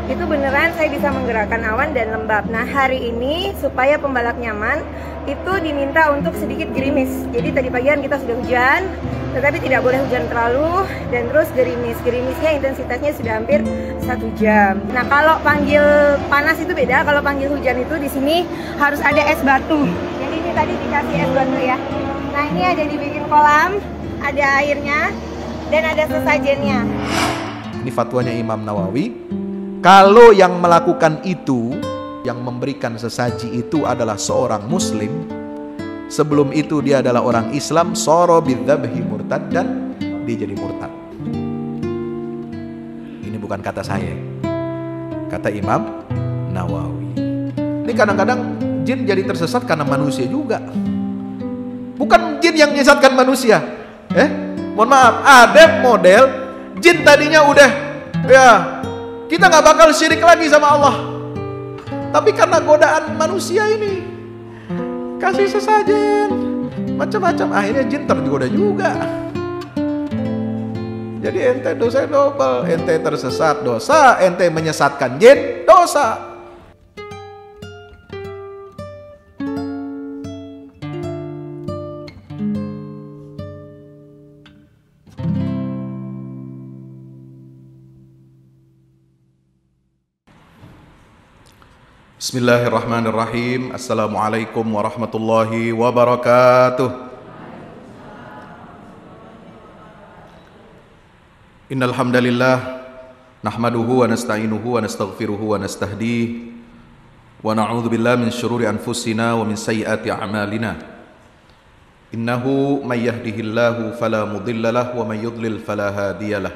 itu beneran saya bisa menggerakkan awan dan lembab. Nah, hari ini supaya pembalap nyaman, itu diminta untuk sedikit gerimis. Jadi tadi pagi kan kita sudah hujan, tetapi tidak boleh hujan terlalu, dan terus gerimis. Gerimisnya intensitasnya sudah hampir 1 jam. Nah, kalau panggil panas itu beda. Kalau panggil hujan itu di sini harus ada es batu. Jadi ini tadi dikasih es batu ya. Nah, ini ada dibikin kolam, ada airnya, dan ada sesajennya. Ini fatwanya Imam Nawawi. Kalau yang melakukan itu, yang memberikan sesaji itu adalah seorang muslim, sebelum itu dia adalah orang Islam, soro bidzabhi murtad, dan dia jadi murtad. Ini bukan kata saya, kata Imam Nawawi. Ini kadang-kadang jin jadi tersesat karena manusia juga. Bukan jin yang menyesatkan manusia. Mohon maaf, ada model jin tadinya udah kita nggak bakal syirik lagi sama Allah, tapi karena godaan manusia ini kasih sesajen macam-macam, akhirnya jin tergoda juga. Jadi ente dosa double, ente tersesat dosa, ente menyesatkan jin dosa. Bismillahirrahmanirrahim. Assalamualaikum warahmatullahi wabarakatuh. Innal hamdalillah nahmaduhu wa nasta'inuhu wa nastaghfiruhu wa nastahdihi wa na'udzu billahi min syururi anfusina wa min sayyiati a'malina. Innahu may yahdihillahu fala mudilla lahu wa may yudlil fala hadiyalah.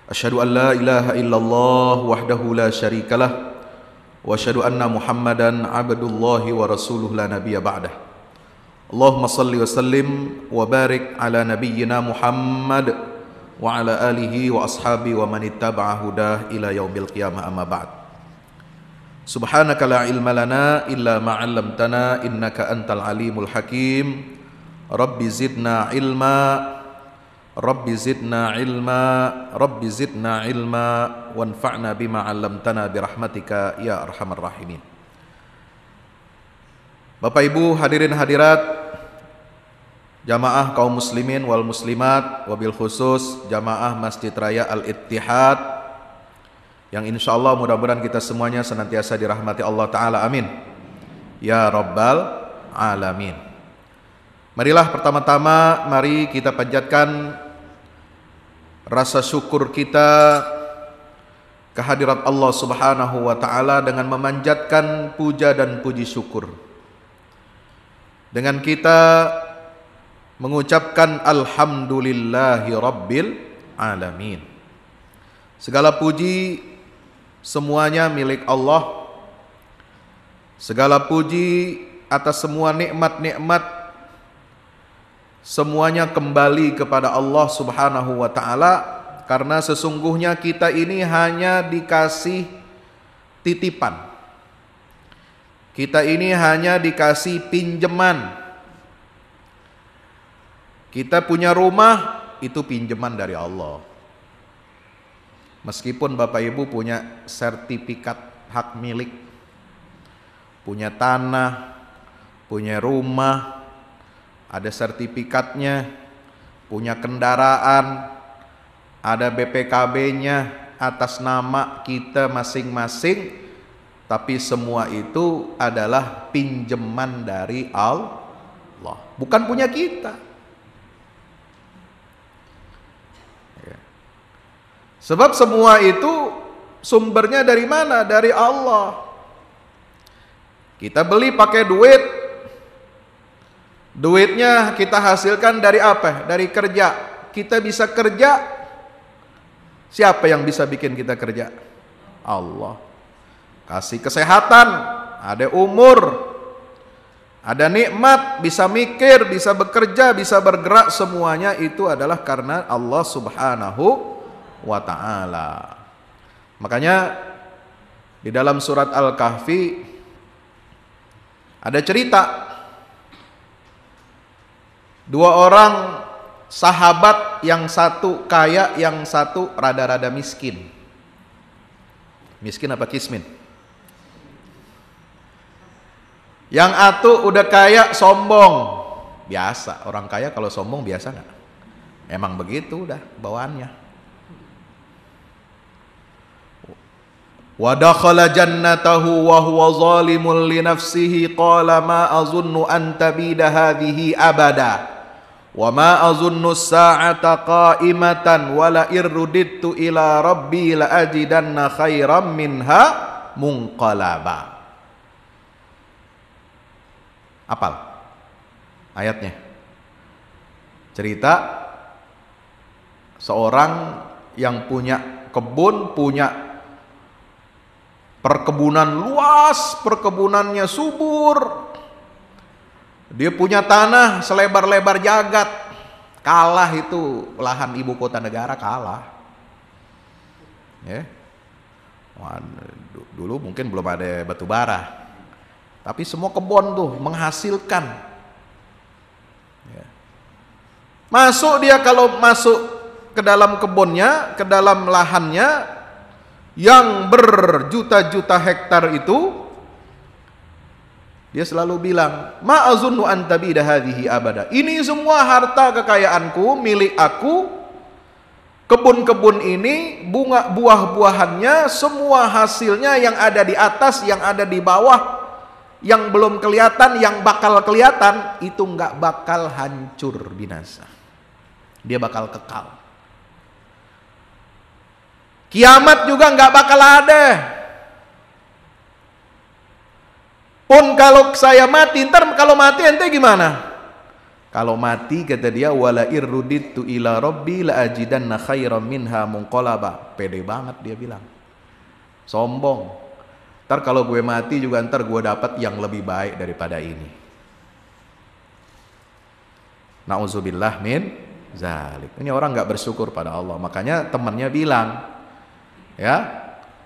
Asyhadu an la ilaha illallah wahdahu la syarikalah wa asyhadu anna Muhammadan abdullahi wa rasuluh la nabiyya ba'dah. Allahumma salli wa sallim wa barik ala nabiyyina Muhammad wa ala alihi wa ashabi wa man ittaba'a hudah ila yaumil qiyamah, amma ba'd. Subhanaka la ilma lana illa ma 'allamtana innaka antal alimul hakim. Rabbi zidna ilma, Rabbi zidna ilma, Rabbi zidna ilma, wanfa'na bima 'allamtana birahmatika ya arhamar rahimin. Bapak Ibu hadirin hadirat, jamaah kaum muslimin wal muslimat, wabil khusus jamaah Masjid Raya Al-Ittihad, yang insyaallah mudah-mudahan kita semuanya senantiasa dirahmati Allah Ta'ala, amin ya rabbal alamin. Marilah pertama-tama mari kita panjatkan rasa syukur kita kehadirat Allah Subhanahu wa Ta'ala dengan memanjatkan puja dan puji syukur, dengan kita mengucapkan alhamdulillahi rabbil alamin. Segala puji semuanya milik Allah. Segala puji atas semua nikmat-nikmat semuanya kembali kepada Allah Subhanahu wa Ta'ala, karena sesungguhnya kita ini hanya dikasih titipan. Kita ini hanya dikasih pinjaman. Kita punya rumah, itu pinjaman dari Allah. Meskipun Bapak Ibu punya sertifikat hak milik, punya tanah, punya rumah, ada sertifikatnya, punya kendaraan, ada BPKB-nya atas nama kita masing-masing, tapi semua itu adalah pinjaman dari Allah, bukan punya kita. Sebab semua itu sumbernya dari mana? Dari Allah. Kita beli pakai duit, duitnya kita hasilkan dari apa? Dari kerja. Kita bisa kerja, siapa yang bisa bikin kita kerja? Allah. Kasih kesehatan, ada umur, ada nikmat, bisa mikir, bisa bekerja, bisa bergerak, semuanya itu adalah karena Allah Subhanahu wa Ta'ala. Makanya di dalam surat Al-Kahfi ada cerita dua orang sahabat, yang satu kaya, yang satu rada-rada miskin. Miskin apa kismin? Yang atu udah kaya sombong. Biasa, orang kaya kalau sombong biasa nggak? Emang begitu udah bawaannya. Wa dakhala jannatahu wa huwa zalimun li nafsihi qala ma azunnu an tabida hadhihi abada wa ma azunnu as-sa'ata qa'imatan wa la irrudittu ila rabbi la ajidanna khairam minha munqalaba. Apal ayatnya? Cerita seorang yang punya kebun, punya perkebunan luas, perkebunannya subur, dia punya tanah selebar-lebar jagat, kalah itu lahan ibu kota negara, kalah ya. Wah, dulu mungkin belum ada batu bara, tapi semua kebun tuh menghasilkan ya. Masuk dia, kalau masuk ke dalam kebunnya, ke dalam lahannya yang berjuta-juta hektar itu, dia selalu bilang, ma azunnu an tabida hadhihi abada. Ini semua harta kekayaanku, milik aku. Kebun-kebun ini, bunga buah-buahannya, semua hasilnya yang ada di atas, yang ada di bawah, yang belum kelihatan, yang bakal kelihatan, itu nggak bakal hancur binasa. Dia bakal kekal. Kiamat juga nggak bakal ada. Pun kalau saya mati, ntar kalau mati ente gimana? Kalau mati kata dia, wala irruditu ila rabbi la ajidanna khairam minha munqalaba. Pede banget dia bilang. Sombong. Ntar kalau gue mati juga ntar gue dapat yang lebih baik daripada ini. Nauzubillah min zalik. Ini orang nggak bersyukur pada Allah. Makanya temannya bilang, ya,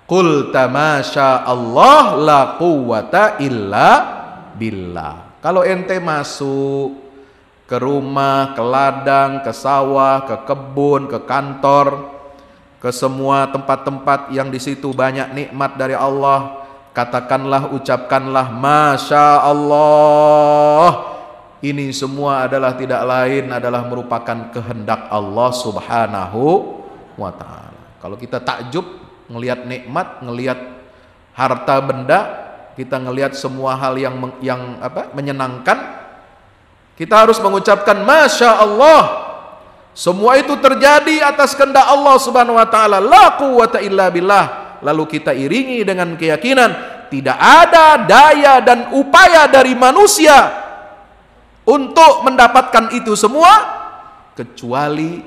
qul tamasya Allah la quwwata illa billah. Kalau ente masuk ke rumah, ke ladang, ke sawah, ke kebun, ke kantor, ke semua tempat-tempat yang di situ banyak nikmat dari Allah, katakanlah, ucapkanlah masya Allah. Ini semua adalah tidak lain adalah merupakan kehendak Allah Subhanahu wa ta'ala. Kalau kita takjub ngelihat nikmat, ngelihat harta benda, kita ngelihat semua hal yang menyenangkan, kita harus mengucapkan masya Allah. Semua itu terjadi atas kehendak Allah Subhanahu wa taala, la quwwata illa billah. Lalu kita iringi dengan keyakinan tidak ada daya dan upaya dari manusia untuk mendapatkan itu semua kecuali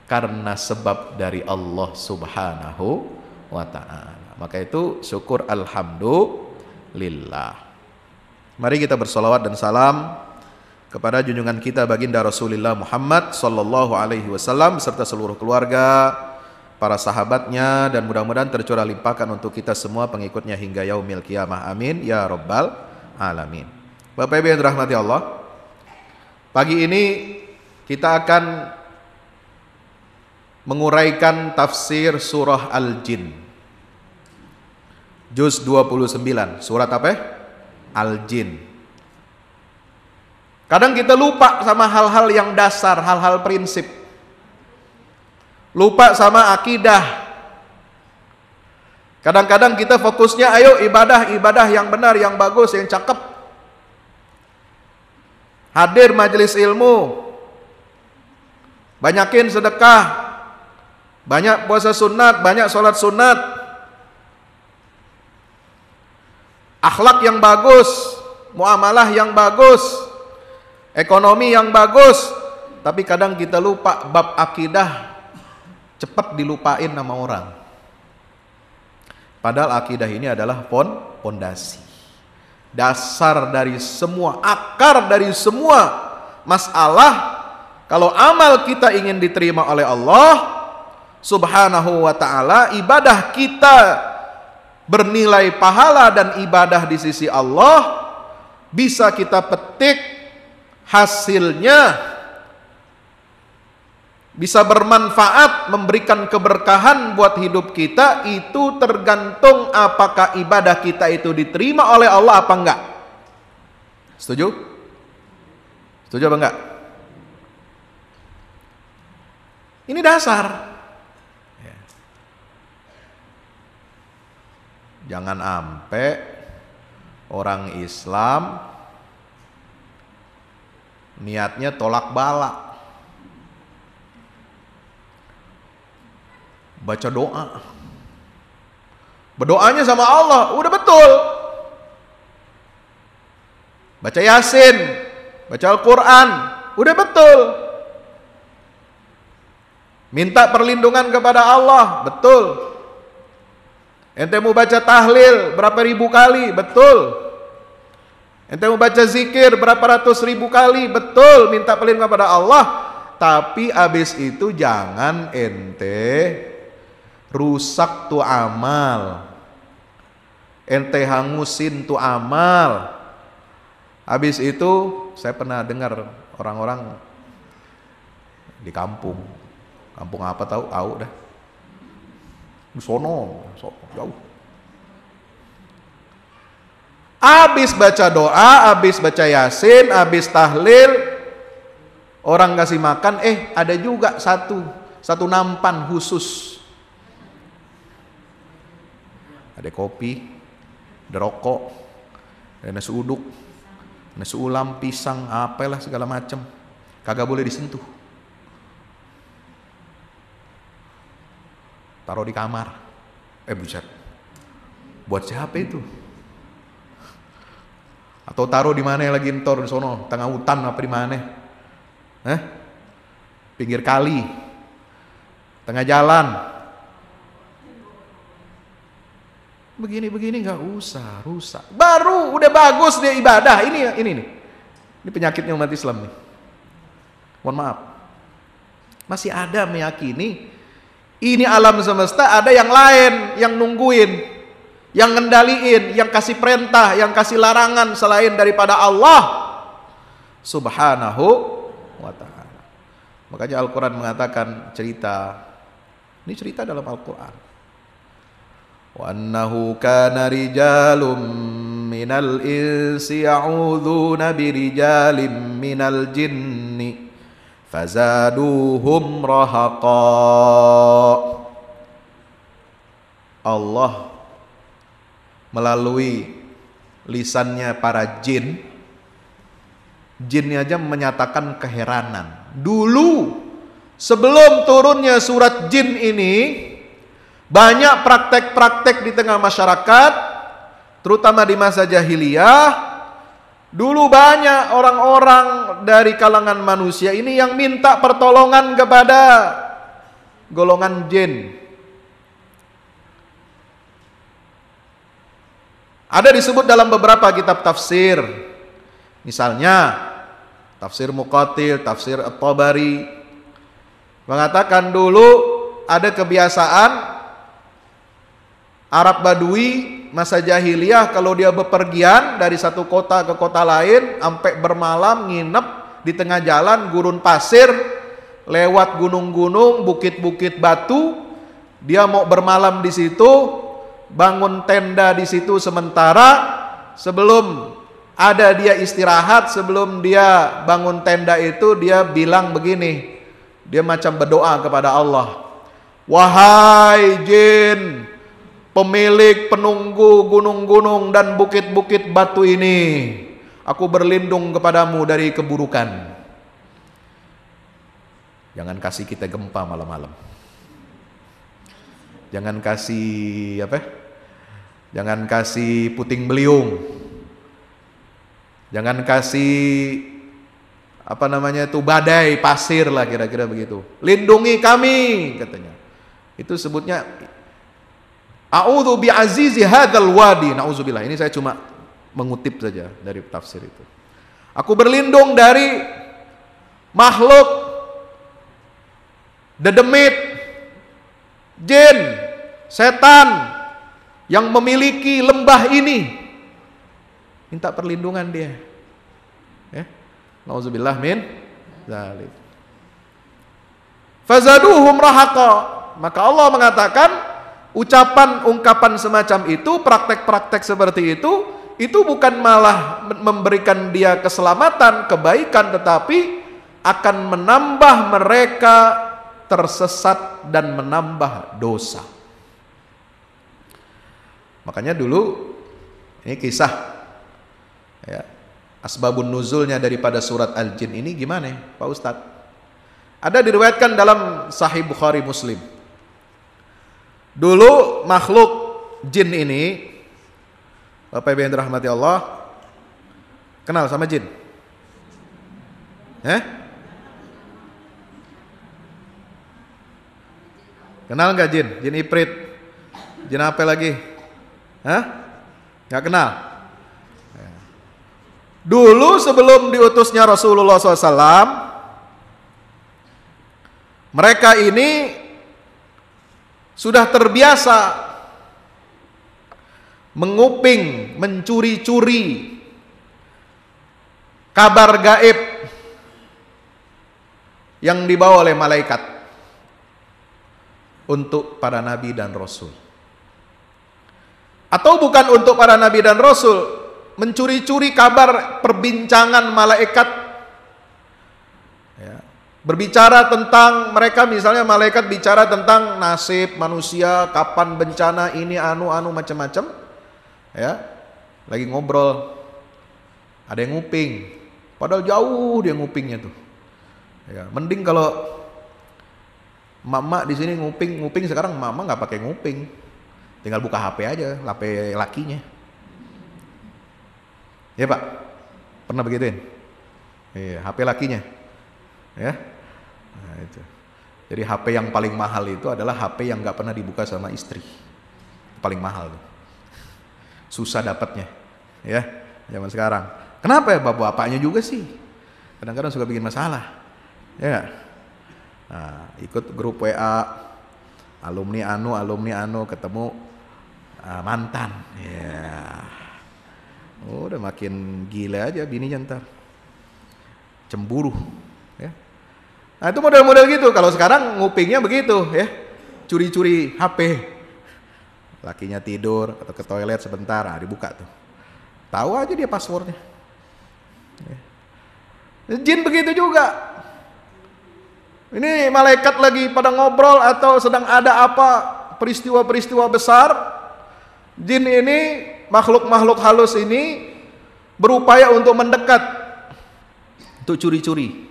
karena sebab dari Allah Subhanahu wa ta'ala. Maka itu syukur alhamdulillah. Mari kita bersolawat dan salam kepada junjungan kita baginda Rasulullah Muhammad sallallahu alaihi wasallam serta seluruh keluarga, para sahabatnya, dan mudah-mudahan tercurah limpahkan untuk kita semua pengikutnya hingga yaumil qiyamah. Amin ya rabbal alamin. Bapak Ibu yang dirahmati Allah, pagi ini kita akan menguraikan tafsir surah Al-Jin, juz 29. Surat apa? Al-Jin. Kadang kita lupa sama hal-hal yang dasar, hal-hal prinsip. Lupa sama akidah. Kadang-kadang kita fokusnya ayo ibadah yang benar, yang bagus, yang cakep. Hadir majelis ilmu, banyakin sedekah, banyak puasa sunat, banyak sholat sunat, akhlak yang bagus, muamalah yang bagus, ekonomi yang bagus. Tapi kadang kita lupa bab akidah, cepat dilupain sama orang. Padahal akidah ini adalah pondasi, dasar dari semua, akar dari semua masalah. Kalau amal kita ingin diterima oleh Allah Subhanahu wa ta'ala, ibadah kita bernilai pahala dan ibadah di sisi Allah, bisa kita petik hasilnya bisa bermanfaat, memberikan keberkahan buat hidup kita, itu tergantung apakah ibadah kita itu diterima oleh Allah apa enggak. Setuju? Setuju apa enggak? Ini dasar. Jangan sampai orang Islam niatnya tolak balak, baca doa, berdoanya sama Allah, udah betul, baca Yasin, baca Al-Quran, udah betul, minta perlindungan kepada Allah, betul. Ente mau baca tahlil berapa ribu kali, betul. Ente mau baca zikir berapa ratus ribu kali, betul, minta perlindungan kepada Allah. Tapi abis itu jangan ente rusak tuh amal, ente hangusin tuh amal. Habis itu saya pernah dengar orang-orang di kampung apa tahu dah, di sono jauh, habis baca doa, habis baca Yasin, habis tahlil, orang kasih makan, ada juga satu nampan khusus. Ada kopi, ada rokok, ada nasi uduk, nasi ulam, pisang, apalah segala macam. Kagak boleh disentuh. Taruh di kamar. Buset. Buat siapa itu? Atau taruh di mana lagi entor di sono, tengah hutan apa di mana? Pinggir kali, tengah jalan. Begini nggak usah rusak. Baru udah bagus dia ibadah. Ini penyakitnya umat Islam nih. Mohon maaf. Masih ada meyakini ini alam semesta ada yang lain yang nungguin, yang ngendaliin, yang kasih perintah, yang kasih larangan selain daripada Allah Subhanahu wa ta'ala. Makanya Al-Quran mengatakan ini cerita dalam Al-Quran. Wa annahu kana rijalun minal insi ya'udzuuna birijalin minal jinni fazaduhum rahaqa. Allah melalui lisannya para jinnya aja menyatakan keheranan. Dulu sebelum turunnya surat jin ini, banyak praktek-praktek di tengah masyarakat, terutama di masa jahiliyah. Dulu banyak orang-orang dari kalangan manusia ini yang minta pertolongan kepada golongan jin. Ada disebut dalam beberapa kitab tafsir. Misalnya tafsir Muqatil, tafsir At-Tabari mengatakan dulu ada kebiasaan Arab Badui masa jahiliyah, kalau dia bepergian dari satu kota ke kota lain, sampai bermalam nginep di tengah jalan gurun pasir, lewat gunung-gunung, bukit-bukit batu, dia mau bermalam di situ, bangun tenda di situ sementara, sebelum ada dia istirahat, sebelum dia bangun tenda itu dia bilang begini, dia macam berdoa kepada Allah, wahai jin, pemilik penunggu gunung-gunung dan bukit-bukit batu ini, aku berlindung kepadamu dari keburukan. Jangan kasih kita gempa malam-malam. Jangan kasih Jangan kasih puting beliung. Jangan kasih badai pasir lah, kira-kira begitu. Lindungi kami, katanya. Itu sebutnya a'udzu bi'azizi hadzal wadi. Nauzubillah. Ini saya cuma mengutip saja dari tafsir itu. Aku berlindung dari makhluk dedemit, jin, setan yang memiliki lembah ini. Minta perlindungan dia. Nauzubillah min dzalik. fazaduhum rahaqa. Maka Allah mengatakan ungkapan semacam itu, praktek-praktek seperti itu bukan malah memberikan dia keselamatan, kebaikan, tetapi akan menambah mereka tersesat dan menambah dosa. Makanya dulu ini kisah ya, asbabun nuzulnya daripada surat Al-Jin ini gimana Pak Ustadz? Ada diriwayatkan dalam Sahih Bukhari Muslim. Dulu makhluk jin ini, Bapak Ibu yang dirahmati Allah, kenal sama jin? Kenal nggak jin? Jin ifrit? Jin apa lagi? Nggak kenal? Dulu sebelum diutusnya Rasulullah SAW, mereka ini sudah terbiasa menguping, mencuri-curi kabar gaib yang dibawa oleh malaikat untuk para nabi dan rasul. Atau bukan untuk para nabi dan rasul, mencuri-curi kabar perbincangan malaikat ya, berbicara tentang mereka, misalnya malaikat bicara tentang nasib manusia, kapan bencana ini, macam-macam ya, lagi ngobrol, ada yang nguping, padahal jauh dia ngupingnya tuh ya. Mending kalau emak-emak di sini nguping sekarang emak-emak nggak pakai nguping, tinggal buka HP aja, HP lakinya ya Pak, pernah begituin? Iya, HP lakinya ya. Nah, itu. Jadi HP yang paling mahal itu adalah HP yang nggak pernah dibuka sama istri, paling mahal tuh. Susah dapatnya ya zaman sekarang. Kenapa ya? Bapaknya juga sih kadang-kadang suka bikin masalah ya. Nah, ikut grup WA alumni ketemu mantan ya, udah makin gila aja bininya, ntar cemburu ya. Nah itu model-model gitu. Kalau sekarang ngupingnya begitu ya, curi-curi HP, lakinya tidur atau ke toilet sebentar, dibuka tuh, tahu aja dia passwordnya ya. Jin begitu juga. Ini malaikat lagi pada ngobrol atau sedang ada apa, peristiwa-peristiwa besar, jin ini, makhluk-makhluk halus ini berupaya untuk mendekat, untuk curi-curi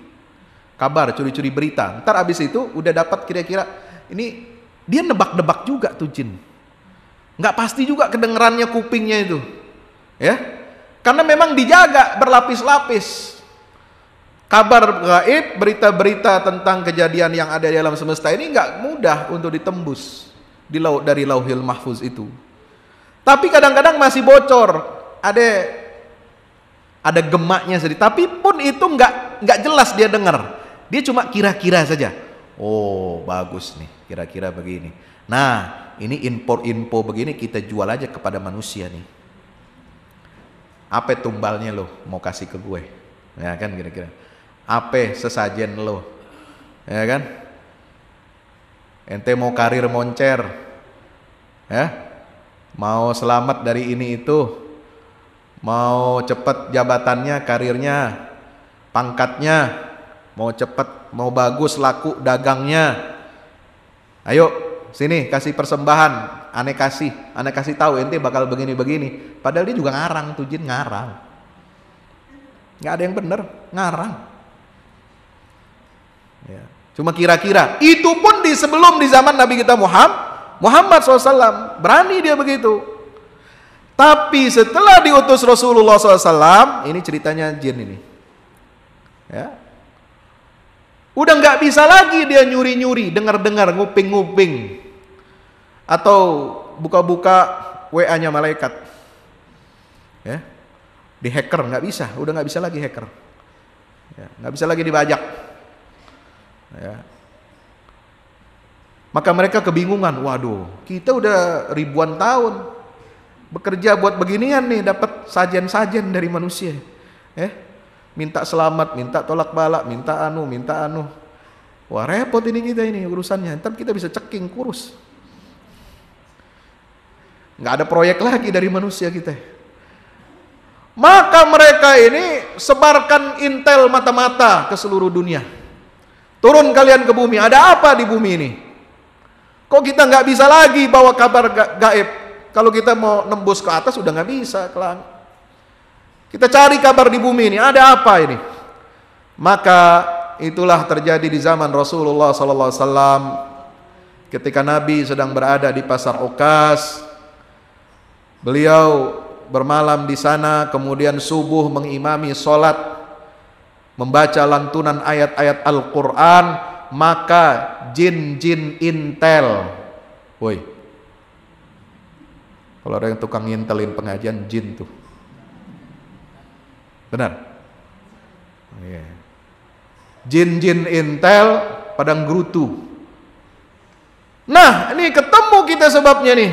kabar, curi-curi berita. Ntar abis itu udah dapat kira-kira ini, dia nebak-nebak juga tuh jin. Nggak pasti juga kedengerannya kupingnya itu ya, karena memang dijaga berlapis-lapis. Kabar gaib, berita-berita tentang kejadian yang ada di alam semesta ini nggak mudah untuk ditembus dari lauhil mahfuz itu. Tapi kadang-kadang masih bocor, ada gemaknya sedikit. Tapi pun itu nggak jelas dia dengar. Dia cuma kira-kira saja. Oh bagus nih, kira-kira begini. Nah ini info begini kita jual aja kepada manusia nih. Apa tumbalnya lo mau kasih ke gue? Ya kan kira-kira. Apa sesajen lo, ya kan? Ente mau karir moncer, ya? Mau selamat dari ini itu, mau cepet jabatannya, karirnya, pangkatnya, mau cepet, mau bagus laku dagangnya. Ayo sini kasih persembahan, aneh kasih tahu ente bakal begini-begini. Padahal dia juga ngarang tuh jin, ngarang. Nggak ada yang bener, ngarang. Ya. Cuma kira-kira. Itu pun sebelum di zaman Nabi kita Muhammad SAW berani dia begitu. Tapi setelah diutus Rasulullah SAW, ini ceritanya jin ini. Ya. Udah nggak bisa lagi dia nyuri-nyuri, dengar-dengar, nguping-nguping, atau buka-buka WA-nya malaikat. Ya. Di hacker nggak bisa, udah nggak bisa lagi hacker. Ya. Nggak bisa lagi dibajak. Ya. Maka mereka kebingungan, waduh, kita udah ribuan tahun bekerja buat beginian nih, dapat sajen-sajen dari manusia, minta selamat, minta tolak balak, minta anu. Wah repot ini kita ini urusannya. Ntar kita bisa ceking kurus. Nggak ada proyek lagi dari manusia kita. Maka mereka ini sebarkan intel mata-mata ke seluruh dunia. Turun kalian ke bumi. Ada apa di bumi ini? Kok kita nggak bisa lagi bawa kabar gaib? Kalau kita mau nembus ke atas udah nggak bisa ke langit. Kita cari kabar di bumi ini. Ada apa ini? Maka itulah terjadi di zaman Rasulullah SAW ketika Nabi sedang berada di pasar Uqas. Beliau bermalam di sana, kemudian subuh mengimami sholat, membaca lantunan ayat-ayat Al-Quran, maka jin-jin intel, woi, kalau ada yang tukang ngintelin pengajian jin tuh, benar? Yeah. Jin-jin intel pada nggerutu. Nah, ini ketemu kita sebabnya nih.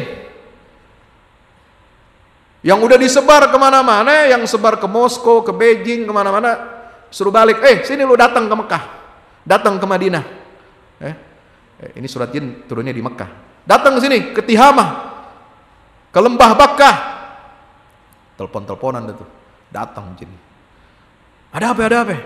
Yang udah disebar kemana-mana, yang sebar ke Moskow, ke Beijing, kemana-mana, suruh balik. Sini lu datang ke Mekah, datang ke Madinah. Ini surat jin turunnya di Mekah. Datang ke sini, ke Tihamah, ke Lembah Bakkah. Telepon-teleponan itu, datang jin. Ada apa? Ada apa?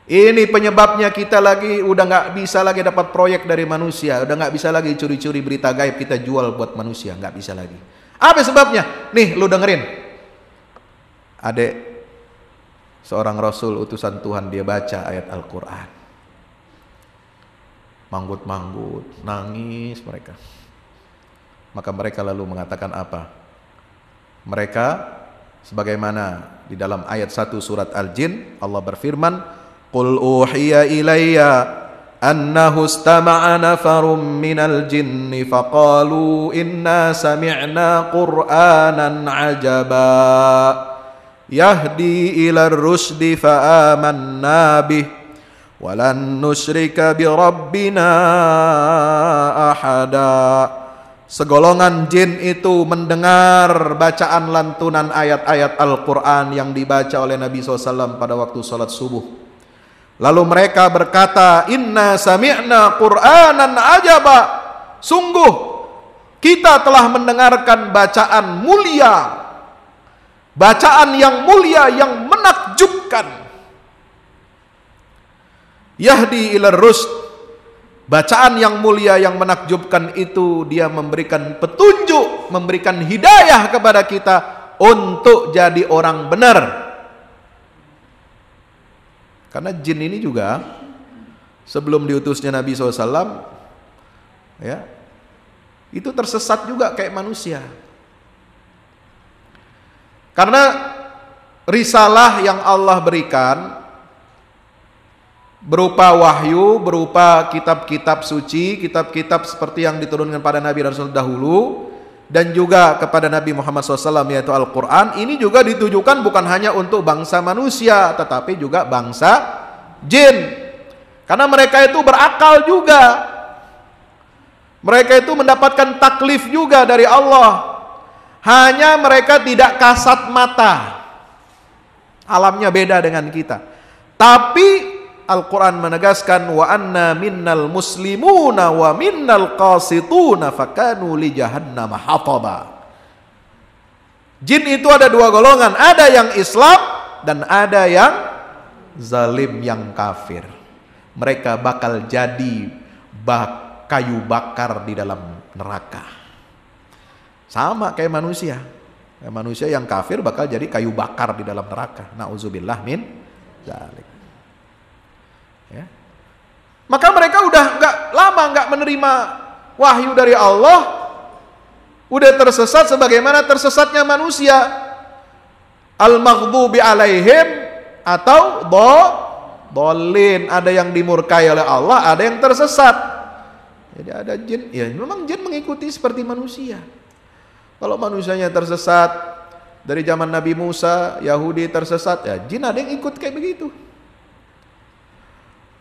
Ini penyebabnya kita lagi udah nggak bisa lagi dapat proyek dari manusia, udah nggak bisa lagi curi-curi berita gaib kita jual buat manusia, nggak bisa lagi. Apa sebabnya? Nih, lu dengerin. Adek seorang Rasul utusan Tuhan, dia baca ayat Al-Quran, manggut-manggut, nangis mereka. Maka mereka lalu mengatakan apa? Mereka sebagaimana di dalam ayat 1 surat Al-Jin, Allah berfirman, Qul uhiya ilayya annahu istama'a nafarum minal jinni faqalu inna sami'na qur'anan ajaba yahdi ila rusdi fa'amanna bih walan nusyrika bi rabbina ahada. Segolongan jin itu mendengar bacaan lantunan ayat-ayat Al-Quran yang dibaca oleh Nabi SAW pada waktu sholat subuh. Lalu mereka berkata, Inna sami'na Qur'anan ajaba. Sungguh, kita telah mendengarkan bacaan mulia. Bacaan yang mulia, yang menakjubkan. Yahdi ila rusd. Bacaan yang mulia yang menakjubkan itu dia memberikan petunjuk, memberikan hidayah kepada kita untuk jadi orang benar. Karena jin ini juga sebelum diutusnya Nabi SAW, ya, itu tersesat juga kayak manusia. Karena risalah yang Allah berikan berupa wahyu, berupa kitab-kitab suci, kitab-kitab seperti yang diturunkan pada Nabi Rasul dahulu, dan juga kepada Nabi Muhammad SAW, yaitu Al-Quran. Ini juga ditujukan bukan hanya untuk bangsa manusia, tetapi juga bangsa jin. Karena mereka itu berakal juga. Mereka itu mendapatkan taklif juga dari Allah. Hanya mereka tidak kasat mata. Alamnya beda dengan kita. Tapi Al-Quran menegaskan wa anna minnal muslimuna wa minnal qasituna fakanu li jahannama hataba. Jin itu ada dua golongan, ada yang Islam dan ada yang zalim, yang kafir. Mereka bakal jadi kayu bakar di dalam neraka. Sama kayak manusia. Manusia yang kafir bakal jadi kayu bakar di dalam neraka. Nauzubillah min dzalik. Ya. Maka mereka udah nggak menerima wahyu dari Allah, udah tersesat sebagaimana tersesatnya manusia. Al-maghdubi alaihim atau dhalin, ada yang dimurkai oleh Allah, ada yang tersesat. Jadi ada jin, ya memang jin mengikuti seperti manusia. Kalau manusianya tersesat dari zaman Nabi Musa, Yahudi tersesat, ya jin ada yang ikut kayak begitu.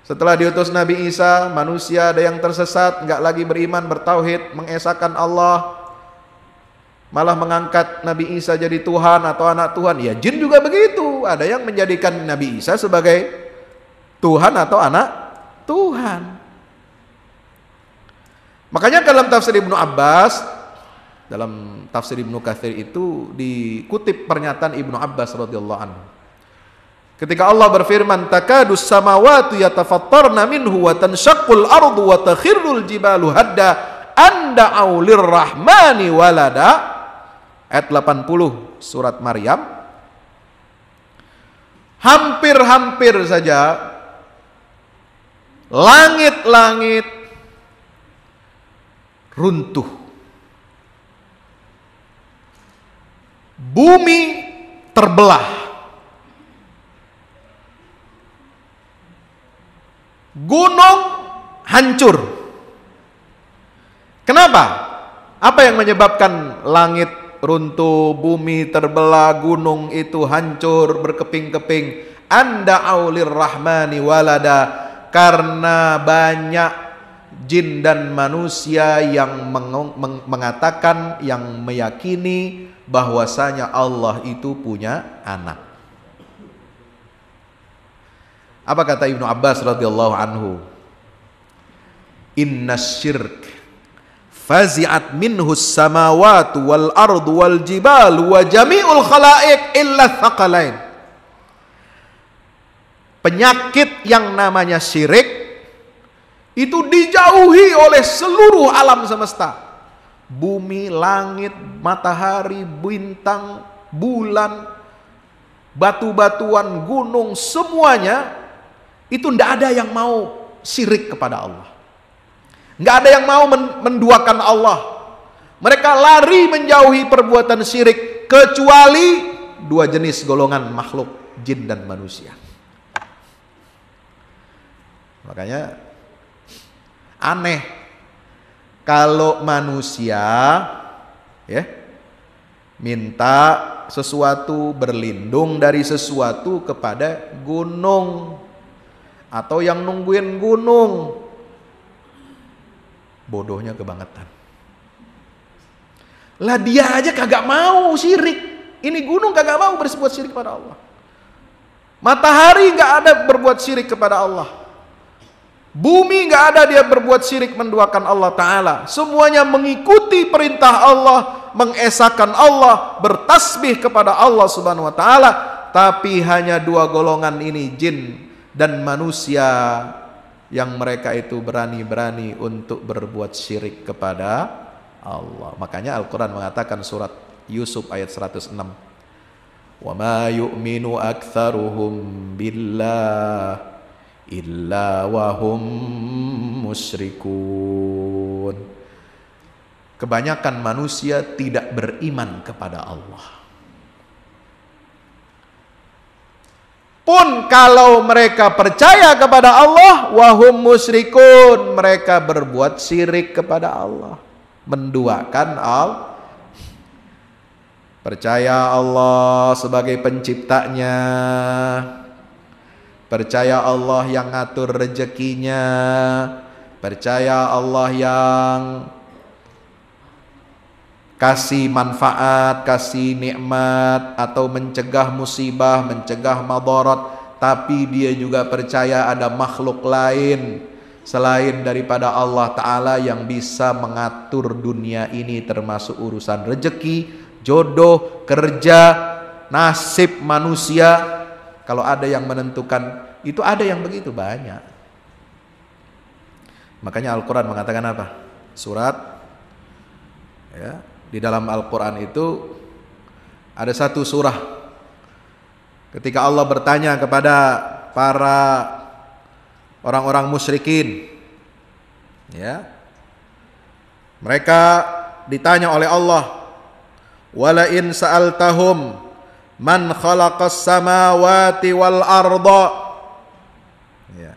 Setelah diutus Nabi Isa, manusia ada yang tersesat, nggak lagi beriman, bertauhid, mengesahkan Allah, malah mengangkat Nabi Isa jadi Tuhan atau anak Tuhan. Ya jin juga begitu, ada yang menjadikan Nabi Isa sebagai Tuhan atau anak Tuhan. Makanya dalam tafsir Ibnu Abbas, dalam tafsir Ibnu Katsir itu dikutip pernyataan Ibnu Abbas radhiyallahu anhu. Ketika Allah berfirman, takadus samawati yatafattarna minhu wa tanshaqqul ardu wa takhirrul jibalu hadda an da'u lirrahmani walada, ayat 80 surat Maryam. Hampir-hampir saja langit-langit runtuh, bumi terbelah, gunung hancur. Kenapa? Apa yang menyebabkan langit runtuh, bumi terbelah, gunung itu hancur berkeping-keping? Anda aulir rahmani walada, karena banyak jin dan manusia yang mengatakan, yang meyakini bahwasanya Allah itu punya anak. Apa kata Ibnu Abbas radhiyallahu anhu? Innas syirk fazi'at minhu samawati wal ardu wal jibalu wa jami'ul khalaiq illa thaqalain. Penyakit yang namanya syirik itu dijauhi oleh seluruh alam semesta. Bumi, langit, matahari, bintang, bulan, batu-batuan, gunung, semuanya itu tidak ada yang mau syirik kepada Allah. Nggak ada yang mau menduakan Allah. Mereka lari menjauhi perbuatan syirik, kecuali dua jenis golongan makhluk, jin dan manusia. Makanya aneh kalau manusia ya minta sesuatu, berlindung dari sesuatu kepada gunung atau yang nungguin gunung. Bodohnya kebangetan. Lah dia aja kagak mau syirik. Ini gunung kagak mau berbuat syirik kepada Allah. Matahari nggak ada berbuat syirik kepada Allah. Bumi nggak ada dia berbuat syirik menduakan Allah Ta'ala. Semuanya mengikuti perintah Allah, mengesahkan Allah, bertasbih kepada Allah Subhanahu Wa Ta'ala. Tapi hanya dua golongan ini, jin dan manusia, yang mereka itu berani-berani untuk berbuat syirik kepada Allah. Makanya Al-Quran mengatakan surat Yusuf ayat 106, wa ma yu'minu aktsaruhum billah illa wahum musyrikun. Kebanyakan manusia tidak beriman kepada Allah. Pun kalau mereka percaya kepada Allah, wahum musyrikun, mereka berbuat syirik kepada Allah, menduakan Allah. Percaya Allah sebagai penciptanya, percaya Allah yang ngatur rezekinya, percaya Allah yang kasih manfaat, kasih nikmat, atau mencegah musibah, mencegah madarat. Tapi dia juga percaya ada makhluk lain selain daripada Allah Ta'ala yang bisa mengatur dunia ini, termasuk urusan rezeki, jodoh, kerja, nasib manusia. Kalau ada yang menentukan, itu ada yang begitu banyak. Makanya Al-Quran mengatakan apa? Surat ya, di dalam Al-Quran itu ada satu surah ketika Allah bertanya kepada para orang-orang musyrikin, ya, mereka ditanya oleh Allah, wala in sa'altahum man khalaqas samawati wal arda, ya,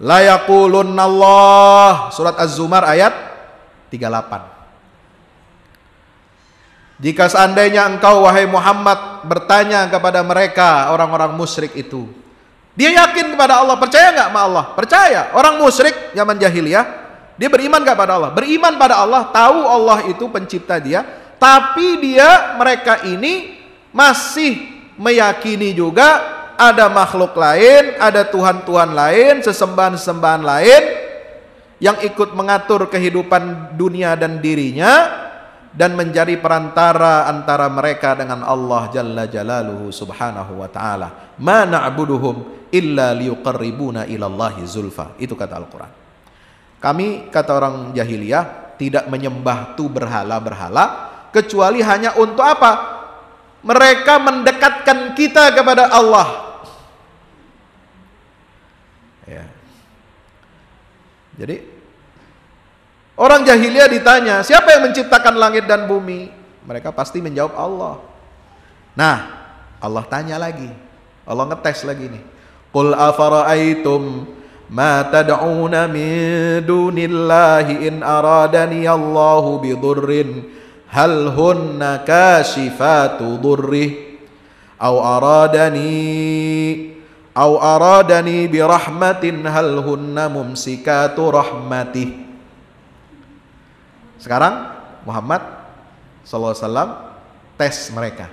la yaqulunna Allah. Surat Az-Zumar ayat 38. Jika seandainya engkau wahai Muhammad bertanya kepada mereka, orang-orang musyrik itu, dia yakin kepada Allah, percaya nggak sama Allah? Percaya. Orang musyrik zaman jahiliyah, dia beriman nggak pada Allah? Beriman pada Allah, tahu Allah itu pencipta dia, tapi mereka ini masih meyakini juga ada makhluk lain, ada Tuhan-Tuhan lain, sesembahan-sesembahan lain yang ikut mengatur kehidupan dunia dan dirinya dan menjadi perantara antara mereka dengan Allah Jalla Jalaluhu Subhanahu wa ta'ala. Ma na'buduhum illa liyuqarribuna ilallahi zulfa. Itu kata Al-Quran. Kami, kata orang jahiliyah, tidak menyembah tu berhala-berhala kecuali hanya untuk apa? Mereka mendekatkan kita kepada Allah. Ya. Jadi orang jahiliyah ditanya, siapa yang menciptakan langit dan bumi? Mereka pasti menjawab Allah. Nah, Allah tanya lagi. Allah ngetes lagi nih. Qul afara'aitum ma tad'una min dunillahi in aradani Allahu bidurrin hal hunna kashifatu durrih aw aradani birahmatin hal hunna mumsikatu rahmatih. Sekarang Muhammad SAW tes mereka,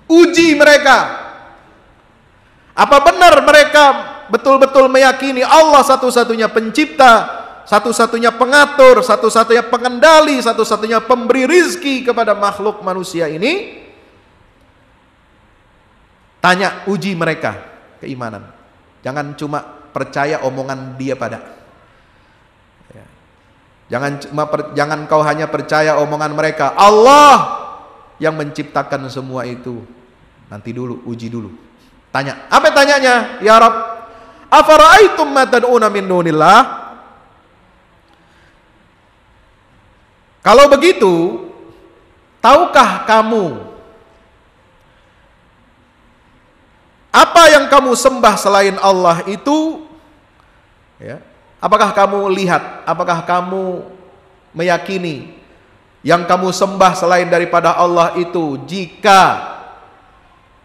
uji mereka. Apa benar mereka betul-betul meyakini Allah satu-satunya pencipta, satu-satunya pengatur, satu-satunya pengendali, satu-satunya pemberi rizki kepada makhluk manusia ini? Tanya, uji mereka keimanan. Jangan cuma percaya omongan dia pada. Jangan kau hanya percaya omongan mereka. Allah yang menciptakan semua itu. Nanti dulu, uji dulu. Tanya, apa tanyanya? Ya Rabb, afara'aitum ma tad'una min dunillah? Kalau begitu, tahukah kamu apa yang kamu sembah selain Allah itu? Ya. Apakah kamu lihat, apakah kamu meyakini yang kamu sembah selain daripada Allah itu, jika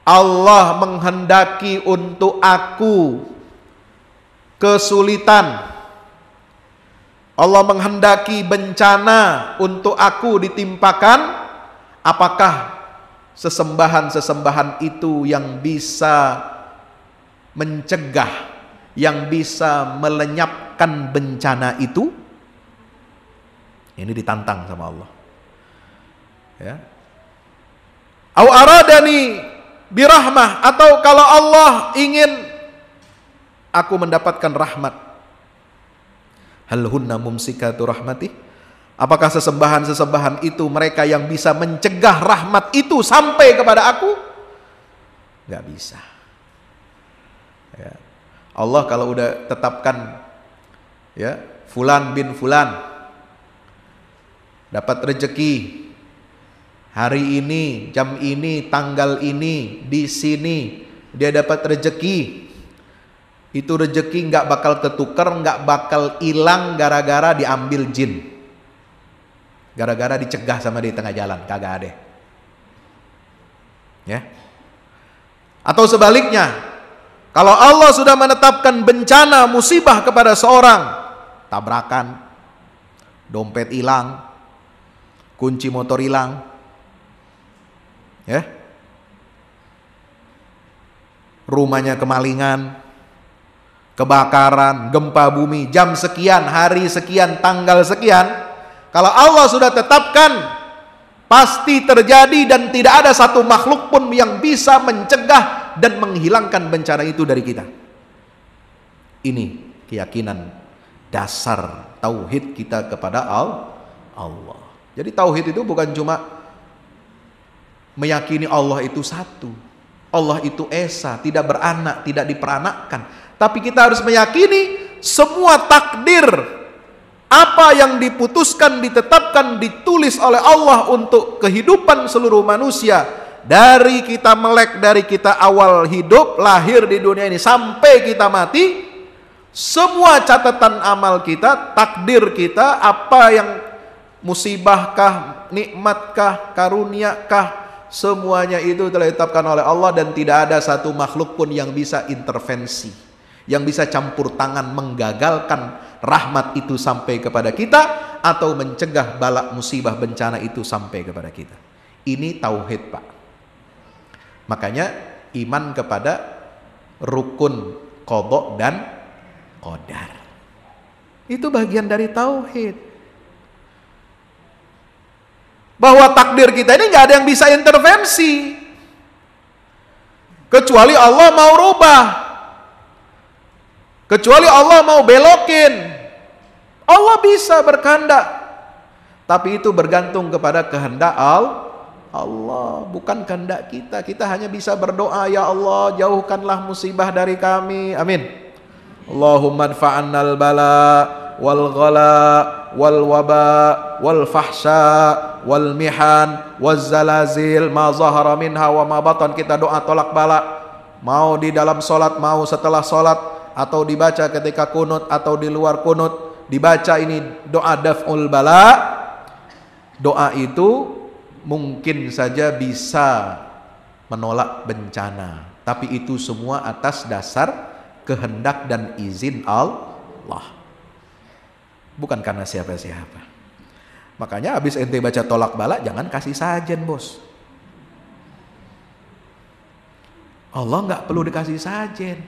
Allah menghendaki untuk aku kesulitan, Allah menghendaki bencana untuk aku ditimpakan, apakah sesembahan-sesembahan itu yang bisa mencegah, yang bisa melenyapkan bencana itu? Ini ditantang sama Allah. Ya. Au aradani birahmah, atau kalau Allah ingin aku mendapatkan rahmat, hal hunna mumsikatu rahmatih, apakah sesembahan-sesembahan itu mereka yang bisa mencegah rahmat itu sampai kepada aku? Gak bisa. Ya. Allah kalau udah tetapkan, ya, fulan bin fulan dapat rezeki hari ini, jam ini, tanggal ini, di sini dia dapat rezeki, itu rezeki nggak bakal ketukar, nggak bakal hilang gara-gara diambil jin, gara-gara dicegah sama di tengah jalan, kagak ada. Ya. Atau sebaliknya, kalau Allah sudah menetapkan bencana, musibah kepada seorang, tabrakan, dompet hilang, kunci motor hilang, ya, rumahnya kemalingan, kebakaran, gempa bumi, jam sekian, hari sekian, tanggal sekian, kalau Allah sudah tetapkan, pasti terjadi dan tidak ada satu makhluk pun yang bisa mencegah dan menghilangkan bencana itu dari kita. Ini keyakinan dasar tauhid kita kepada Allah. Jadi tauhid itu bukan cuma meyakini Allah itu satu, Allah itu esa, tidak beranak, tidak diperanakkan, tapi kita harus meyakini semua takdir, apa yang diputuskan, ditetapkan, ditulis oleh Allah untuk kehidupan seluruh manusia, dari kita melek, dari kita awal hidup, lahir di dunia ini sampai kita mati, semua catatan amal kita, takdir kita, apa yang musibahkah, nikmatkah, karuniakah, semuanya itu telah ditetapkan oleh Allah dan tidak ada satu makhluk pun yang bisa intervensi, yang bisa campur tangan menggagalkan rahmat itu sampai kepada kita atau mencegah bala musibah bencana itu sampai kepada kita. Ini tauhid, Pak. Makanya iman kepada rukun qadha dan qadar. Itu bagian dari tauhid. Bahwa takdir kita ini nggak ada yang bisa intervensi, kecuali Allah mau rubah, kecuali Allah mau belokin. Allah bisa berkehendak, tapi itu bergantung kepada kehendak Allah, bukan kehendak kita. Kita hanya bisa berdoa, ya Allah jauhkanlah musibah dari kami, amin. Allahumma adfa'annal bala wal ghala wal waba wal fahsya wal mihan waz zalazil ma zahara minha wa ma batan. Kita doa tolak bala, mau di dalam solat, mau setelah solat, atau dibaca ketika kunut atau di luar kunut, dibaca ini doa daf'ul bala. Doa itu mungkin saja bisa menolak bencana, tapi itu semua atas dasar kehendak dan izin Allah, bukan karena siapa-siapa. Makanya habis ente baca tolak bala, jangan kasih sajen, bos. Allah nggak perlu dikasih sajen.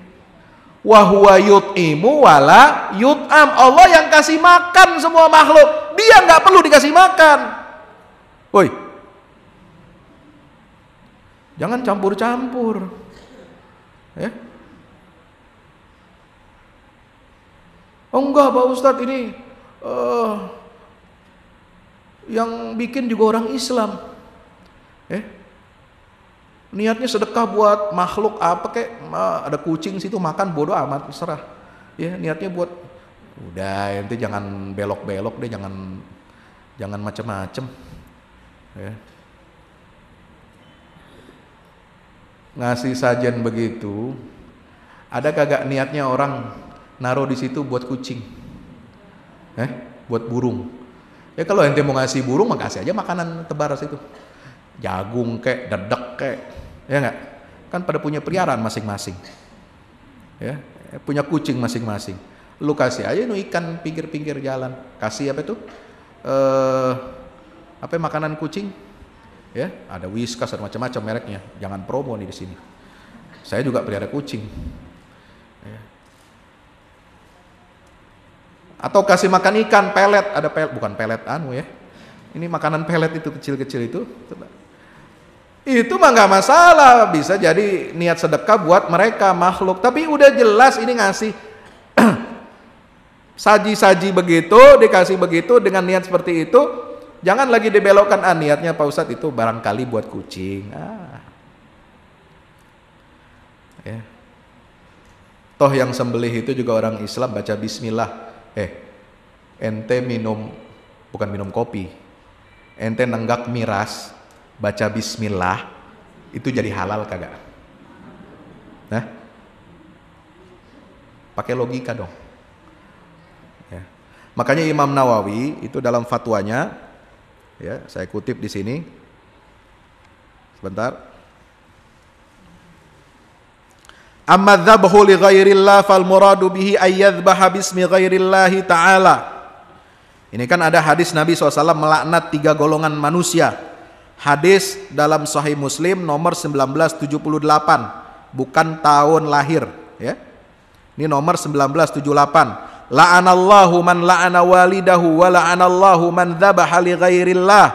Wa huwa yut'imu wala yut'am. Allah yang kasih makan semua makhluk, dia nggak perlu dikasih makan. Woi, jangan campur-campur, ya. Oh enggak Pak Ustadz, ini yang bikin juga orang Islam, niatnya sedekah buat makhluk apa kek, ada kucing situ makan, bodoh amat, terserah, ya niatnya buat, udah ente jangan belok-belok deh, jangan macem-macem, ya. Ngasih sajen begitu, ada kagak niatnya orang naruh di situ buat kucing, buat burung. Ya kalau ente mau ngasih burung, mah kasih aja makanan tebar situ, jagung kek, dedek kek, ya nggak? Kan pada punya peliharaan masing-masing, ya, punya kucing masing-masing. Lu kasih aja nu ikan pinggir-pinggir jalan, kasih apa itu? Apa makanan kucing? Ya, ada Whiskas, ada macam-macam mereknya. Jangan promo nih di sini. Saya juga pelihara kucing. Ya. Atau kasih makan ikan pelet, ada pelet, bukan pelet anu ya. Ini makanan pelet itu kecil-kecil itu. Itu mah nggak masalah, bisa jadi niat sedekah buat mereka makhluk. Tapi udah jelas ini ngasih saji-saji begitu, dikasih begitu dengan niat seperti itu. Jangan lagi dibelokkan, niatnya Pak Ustadz itu barangkali buat kucing. Ya. Toh yang sembelih itu juga orang Islam, baca bismillah. Ente bukan minum kopi, ente nenggak miras, baca bismillah, itu jadi halal kagak? Nah, pakai logika dong. Ya. Makanya Imam Nawawi itu dalam fatwanya, ya, saya kutip di sini. Sebentar. Amma dzabhu li ghairillah fal muradu bihi ayyadhbaha bismi ghairillahi ta'ala. Ini kan ada hadis Nabi SAW melaknat 3 golongan manusia. Hadis dalam Sahih Muslim nomor 1978, bukan tahun lahir, ya. Ini nomor 1978. La'anallahu man la'ana walidahu wa la'anallahu man dzabaha li ghairillah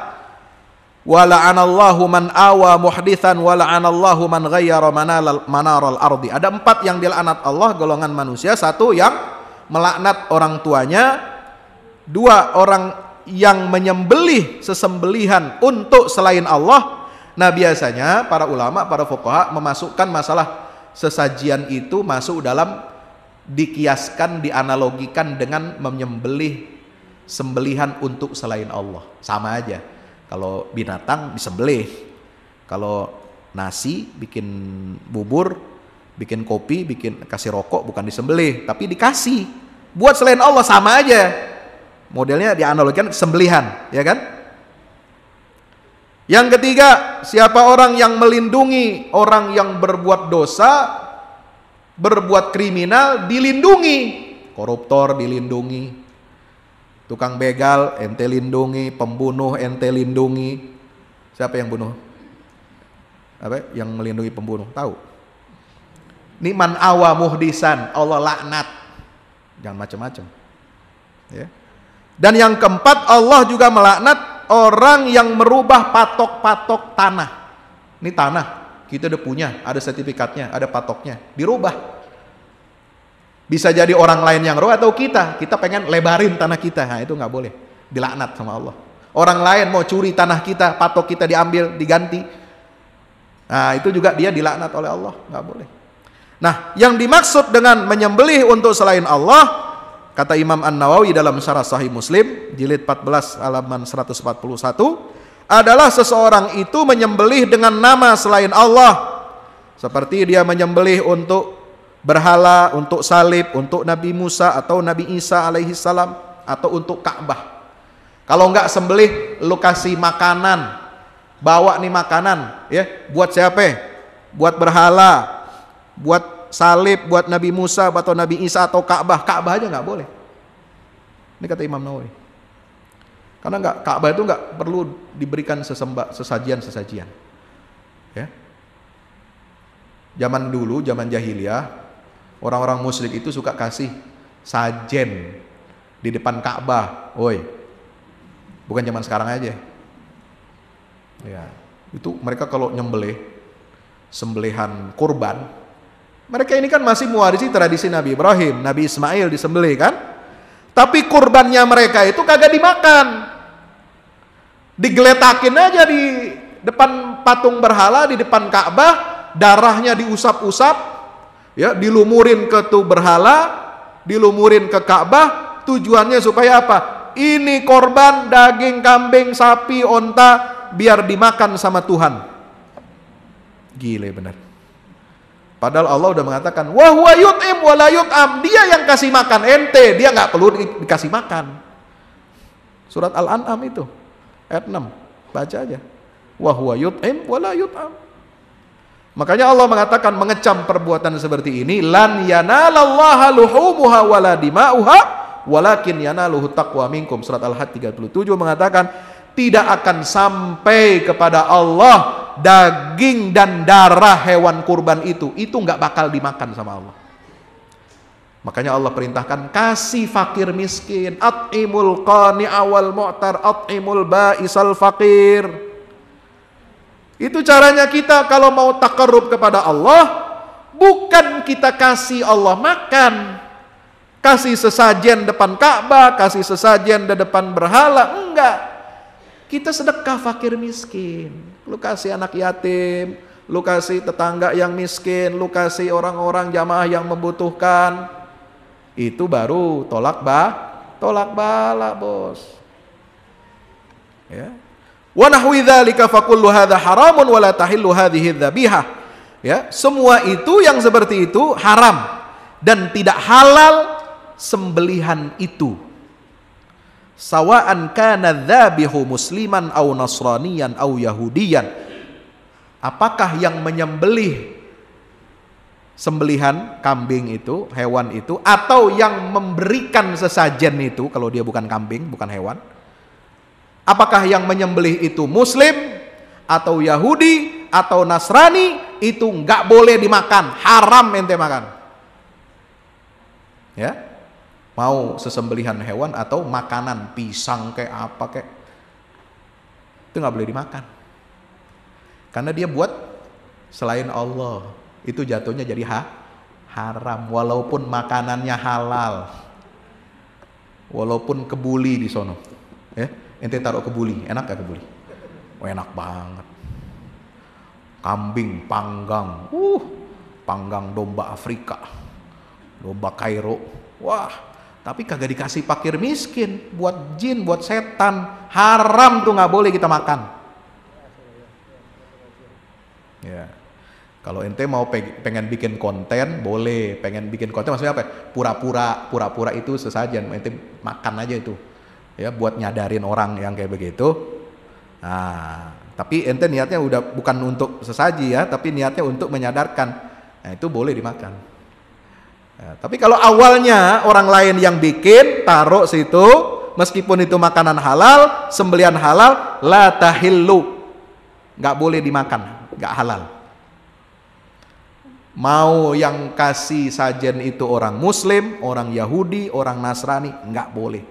wa la'anallahu man awa muhditsan wa la'anallahu man ghayyara manaral ardi. Ada 4 yang dilaknat Allah golongan manusia. 1 yang melaknat orang tuanya, 2 orang yang menyembelih sesembelihan untuk selain Allah. Nah, biasanya para ulama, para fuqaha memasukkan masalah sesajian itu masuk dalam dikiaskan, dianalogikan dengan menyembelih sembelihan untuk selain Allah. Sama aja. Kalau binatang disembelih, kalau nasi, bikin bubur, bikin kopi, bikin kasih rokok, bukan disembelih, tapi dikasih buat selain Allah, sama aja. Modelnya dianalogikan sembelihan, ya kan? Yang ketiga, siapa orang yang melindungi orang yang berbuat dosa, berbuat kriminal, dilindungi. Koruptor dilindungi, tukang begal ente lindungi, pembunuh ente lindungi. Siapa yang bunuh? Apa? Yang melindungi pembunuh? Tahu? Ni man awa muhdisan, Allah laknat. Jangan macam-macam. Ya. Dan yang keempat, Allah juga melaknat orang yang merubah patok-patok tanah. Ini tanah, kita udah punya, ada sertifikatnya, ada patoknya, dirubah. Bisa jadi orang lain yang rubah atau kita pengen lebarin tanah kita, nah itu nggak boleh, dilaknat sama Allah. Orang lain mau curi tanah kita, patok kita diambil, diganti, nah itu juga dia dilaknat oleh Allah, nggak boleh. Nah, yang dimaksud dengan menyembelih untuk selain Allah, kata Imam An-Nawawi dalam Syarah Sahih Muslim, jilid 14 halaman 141, adalah seseorang itu menyembelih dengan nama selain Allah. Seperti dia menyembelih untuk berhala, untuk salib, untuk Nabi Musa atau Nabi Isa alaihi salam, atau untuk Ka'bah. Kalau enggak sembelih, lu kasih makanan, bawa nih makanan, ya, buat siapa? Buat berhala, buat salib, buat Nabi Musa atau Nabi Isa atau Ka'bah. Ka'bah aja nggak boleh. Ini kata Imam Nawawi. Karena Ka'bah itu nggak perlu diberikan sesajian. Ya. Zaman dulu, zaman jahiliyah, orang-orang musyrik itu suka kasih sajen di depan Ka'bah. Woi, bukan zaman sekarang aja. Ya, itu mereka kalau nyembelih, sembelihan kurban, mereka ini kan masih mewarisi tradisi Nabi Ibrahim, Nabi Ismail disembelih kan? Tapi kurbannya mereka itu kagak dimakan. Digeletakin aja di depan patung berhala, di depan Ka'bah, darahnya diusap-usap, ya, dilumurin ke tuh berhala, dilumurin ke Ka'bah, tujuannya supaya apa? Ini korban daging kambing, sapi, onta, biar dimakan sama Tuhan. Gile benar. Padahal Allah udah mengatakan, wa huwa yut'im wa la yut'am, dia yang kasih makan ente, dia nggak perlu dikasih makan. Surat Al-An'am itu ayat 6, baca aja. Wa huwa yut'im wa la yut'am. Makanya Allah mengatakan, mengecam perbuatan seperti ini, lan yanalallaha luhumuha wala dima'uha walakin yanaluhu taqwa minkum. Surat Al-Had 37 mengatakan, tidak akan sampai kepada Allah daging dan darah hewan kurban itu nggak bakal dimakan sama Allah. Makanya Allah perintahkan, kasih fakir miskin, at'imul qani'a wal mu'tar, at'imul ba'isal fakir. Itu caranya kita kalau mau taqarrub kepada Allah, bukan kita kasih Allah makan, kasih sesajen depan Ka'bah, kasih sesajen di depan berhala, enggak. Kita sedekah fakir miskin, lu kasih anak yatim, lu kasih tetangga yang miskin, lu kasih orang-orang jamaah yang membutuhkan. Itu baru tolak bala, bos. Ya. Wa nahwi dzalika faqullu hadza haramun wa la tahillu hadhihi dzabihah. Ya, semua itu yang seperti itu haram dan tidak halal sembelihan itu. Sawa'an kana dzabihu musliman au nasraniyan au yahudiyan. Apakah yang menyembelih sembelihan kambing itu, hewan itu, atau yang memberikan sesajen itu, kalau dia bukan kambing, bukan hewan, apakah yang menyembelih itu muslim atau Yahudi atau Nasrani, itu nggak boleh dimakan, haram ente makan. Ya, mau sesembelihan hewan atau makanan, pisang kayak apa kayak, itu nggak boleh dimakan, karena dia buat selain Allah, itu jatuhnya jadi haram, walaupun makanannya halal, walaupun kebuli di sono. Ente taruh kebuli, enak gak kebuli? Oh, enak banget. Kambing panggang, panggang domba Afrika, domba Kairo, wah. Tapi kagak dikasih fakir miskin, buat jin, buat setan, haram tuh, nggak boleh kita makan. Ya, kalau ente mau pengen bikin konten, boleh. Pengen bikin konten maksudnya apa? Pura-pura itu sesajen, ente makan aja itu. Ya, buat nyadarin orang yang kayak begitu. Nah, tapi ente niatnya udah bukan untuk sesaji ya, tapi niatnya untuk menyadarkan. Nah, itu boleh dimakan. Ya, tapi kalau awalnya orang lain yang bikin, taruh situ, meskipun itu makanan halal, sembelihan halal, la tahillu, nggak boleh dimakan, nggak halal. Mau yang kasih sajen itu orang Muslim, orang Yahudi, orang Nasrani, nggak boleh.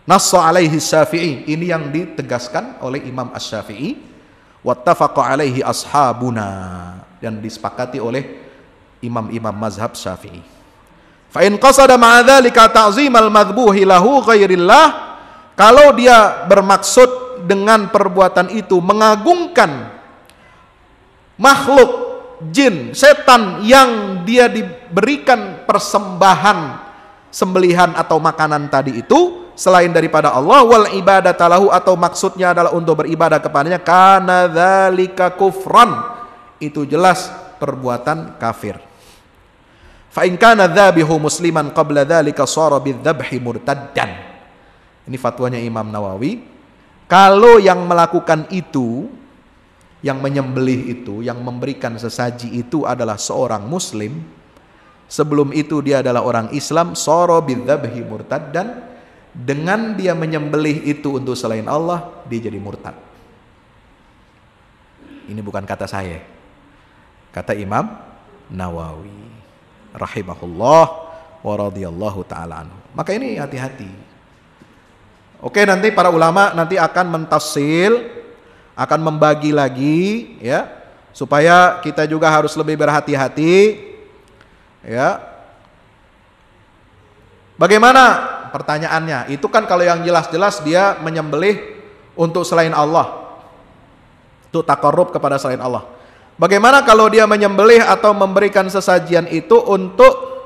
Nassa alaihi Syafi'i, ini yang ditegaskan oleh Imam Asy-Syafi'i. Wattafaqa alaihi ashabuna, dan disepakati oleh imam-imam mazhab Syafi'i. Fa in qasada ma'a dzalika ta'zimal madhbuhi lahu ghairillah, kalau dia bermaksud dengan perbuatan itu mengagungkan makhluk jin, setan yang dia diberikan persembahan sembelihan atau makanan tadi itu selain daripada Allah, wal ibadata lahu, atau maksudnya adalah untuk beribadah kepadanya, kana dzalika kufran, itu jelas perbuatan kafir. Fa in kana dzabihu musliman qabla dzalika shara bidzabhi murtaddan. Ini fatwanya Imam Nawawi. Kalau yang melakukan itu, yang menyembelih itu, yang memberikan sesaji itu adalah seorang muslim, sebelum itu dia adalah orang Islam, shara bidzabhi murtaddan, dengan dia menyembelih itu untuk selain Allah, dia jadi murtad. Ini bukan kata saya, kata Imam Nawawi rahimahullah wa radhiyallahu ta'ala anhu. Maka ini hati-hati. Oke, nanti para ulama nanti akan mentafsil, akan membagi lagi, ya, supaya kita juga harus lebih berhati-hati, ya. Bagaimana pertanyaannya? Itu kan kalau yang jelas-jelas dia menyembelih untuk selain Allah, untuk taqarrub kepada selain Allah. Bagaimana kalau dia menyembelih atau memberikan sesajian itu untuk,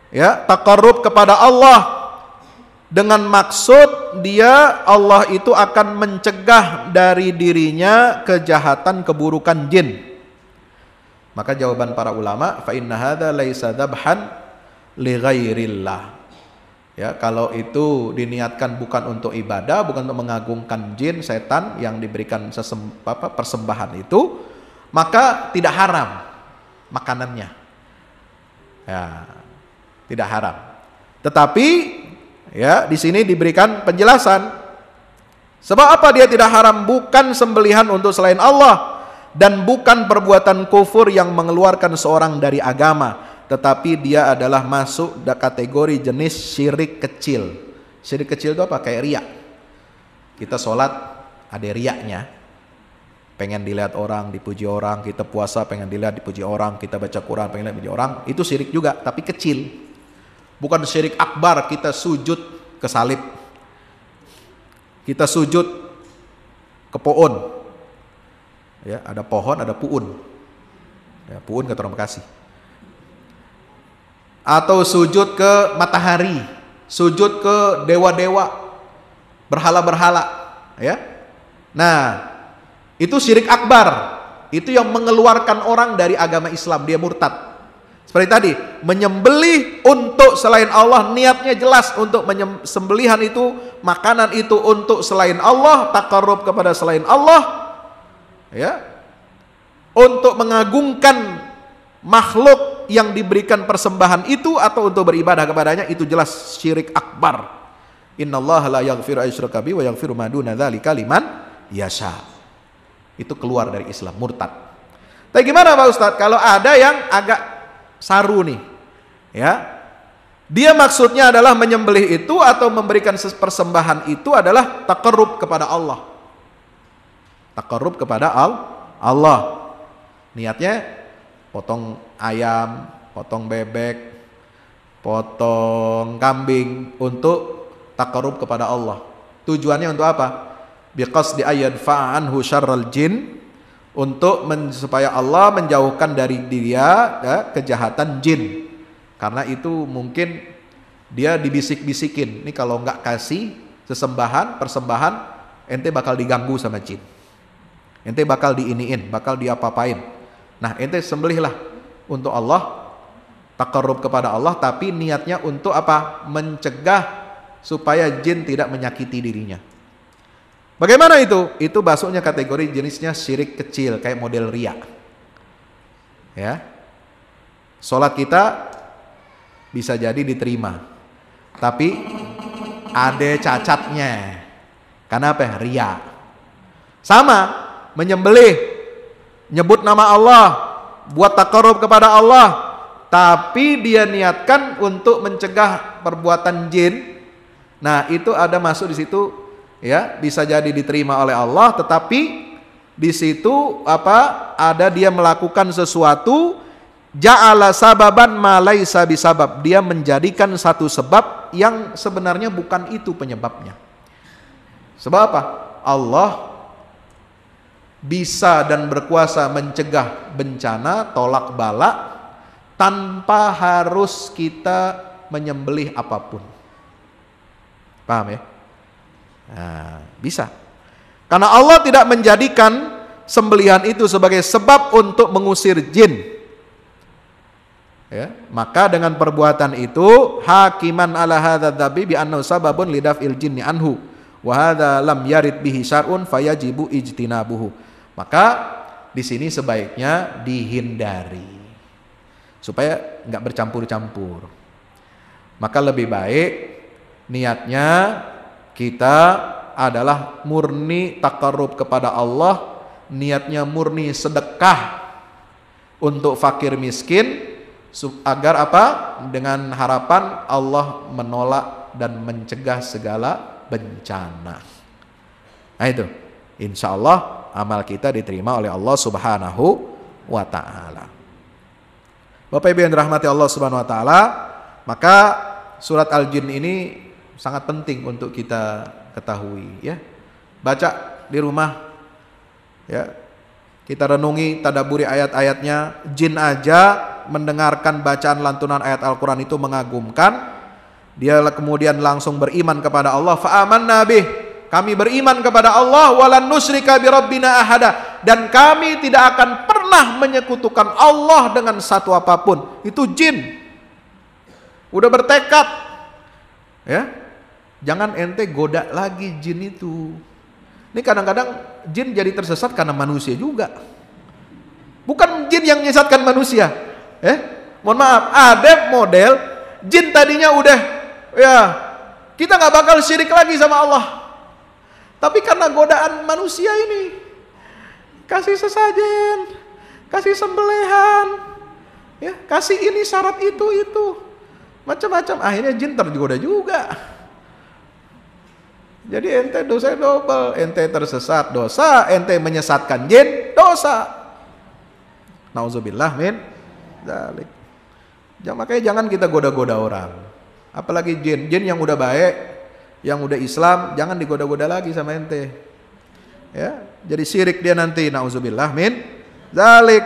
ya, taqarrub kepada Allah, dengan maksud dia Allah itu akan mencegah dari dirinya kejahatan, keburukan jin? Maka jawaban para ulama, fa inna hadza laisa dzabhan li ghairillah. Ya, kalau itu diniatkan bukan untuk ibadah, bukan untuk mengagungkan jin, setan yang diberikan persembahan itu, maka tidak haram makanannya. Ya, tidak haram. Tetapi ya, di sini diberikan penjelasan. Sebab apa dia tidak haram? Bukan sembelihan untuk selain Allah dan bukan perbuatan kufur yang mengeluarkan seorang dari agama, tetapi dia adalah masuk kategori jenis syirik kecil. Syirik kecil itu apa? Kayak riya. Kita sholat ada riyaknya, pengen dilihat orang, dipuji orang. Kita puasa pengen dilihat, dipuji orang. Kita baca Quran pengen dilihat, dipuji orang. Itu syirik juga, tapi kecil. Bukan syirik akbar, kita sujud ke salib, kita sujud ke pohon. Ya, ada pohon, ada puun. Ya, puun kata orang Bekasi. Atau sujud ke matahari, sujud ke dewa-dewa, berhala-berhala. Ya, nah itu syirik akbar. Itu yang mengeluarkan orang dari agama Islam, dia murtad. Seperti tadi, menyembelih untuk selain Allah, niatnya jelas untuk sembelihan itu, makanan itu untuk selain Allah, taqarrub kepada selain Allah, ya, untuk mengagungkan makhluk yang diberikan persembahan itu atau untuk beribadah kepadanya, itu jelas syirik akbar. Innallaha la yaghfiru ayyushraka bihi wa yaghfiru ma duna dzalika liman yasha. Itu keluar dari Islam, murtad. Tapi gimana Pak Ustadz kalau ada yang agak saru nih, ya, dia maksudnya adalah menyembelih itu atau memberikan persembahan itu adalah taqarrub kepada Allah, taqarrub kepada Allah. Niatnya potong ayam, potong bebek, potong kambing untuk taqarrub kepada Allah. Tujuannya untuk apa? Biqasdi ayyadfa'a anhu syarral jin, untuk supaya Allah menjauhkan dari dia, ya, kejahatan jin. Karena itu mungkin dia dibisik-bisikin, ini kalau nggak kasih persembahan, ente bakal diganggu sama jin, ente bakal diiniin, bakal diapa-apain. Nah, ente sembelihlah untuk Allah, taqarrub kepada Allah, tapi niatnya untuk apa? Mencegah supaya jin tidak menyakiti dirinya. Bagaimana itu? Itu masuknya kategori jenisnya syirik kecil, kayak model riya. Ya, sholat kita bisa jadi diterima, tapi ada cacatnya. Karena apa? Riya. Sama, menyembelih, nyebut nama Allah, buat taqarrub kepada Allah, tapi dia niatkan untuk mencegah perbuatan jin. Nah, itu ada masuk di situ ya, bisa jadi diterima oleh Allah, tetapi di situ ada dia melakukan sesuatu ja'ala sababan ma laisa bisabab, dia menjadikan satu sebab yang sebenarnya bukan itu penyebabnya. Sebab apa? Allah bisa dan berkuasa mencegah bencana, tolak bala, tanpa harus kita menyembelih apapun. Paham ya? Nah, bisa. Karena Allah tidak menjadikan sembelihan itu sebagai sebab untuk mengusir jin. Ya, maka dengan perbuatan itu hakiman ala hadza dzabi bi annahu sababun lidaf'il jinni anhu wa hadza lam yarid bihi syar'un fayajibu ijtinabuhu. Maka di sini sebaiknya dihindari supaya enggak bercampur-campur. Maka lebih baik niatnya kita adalah murni taqarrub kepada Allah, niatnya murni sedekah untuk fakir miskin, agar dengan harapan Allah menolak dan mencegah segala bencana. Nah itu, insya Allah amal kita diterima oleh Allah Subhanahu wa ta'ala. Bapak Ibu yang dirahmati Allah Subhanahu wa ta'ala, maka surat Al-Jin ini sangat penting untuk kita ketahui ya. Baca di rumah ya. Kita renungi, tadabburi ayat-ayatnya. Jin aja mendengarkan bacaan lantunan ayat Al-Quran itu mengagumkan. Dia kemudian langsung beriman kepada Allah. Fa'amanna bih, kami beriman kepada Allah. Walan nusyrika bi rabbina ahada, dan kami tidak akan pernah menyekutukan Allah dengan satu apapun. Itu jin udah bertekad ya. Jangan ente goda lagi jin itu. Ini kadang-kadang jin jadi tersesat karena manusia juga. Bukan jin yang menyesatkan manusia. Mohon maaf, ada model jin tadinya udah ya, kita nggak bakal syirik lagi sama Allah. Tapi karena godaan manusia ini, kasih sesajen, kasih sembelihan, ya, kasih ini syarat itu, macam-macam, akhirnya jin tergoda juga. Jadi ente dosa double, ente tersesat dosa, ente menyesatkan jin dosa. Nauzubillah min dzalik. Makanya jangan kita goda-goda orang. Apalagi jin yang udah baik, yang udah Islam, jangan digoda-goda lagi sama ente. Ya, jadi syirik dia nanti. Nauzubillah min dzalik.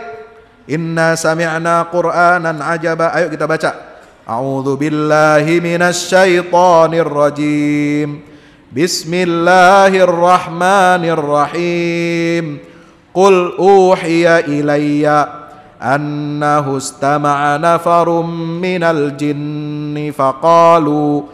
Inna sami'na Qur'anan ajaba. Ayo kita baca. A'udzubillahi minasyaitonir rajim. Bismillahirrahmanirrahim. Qul uhiya ilayya annahu istama'a nafarum minal jinni faqalu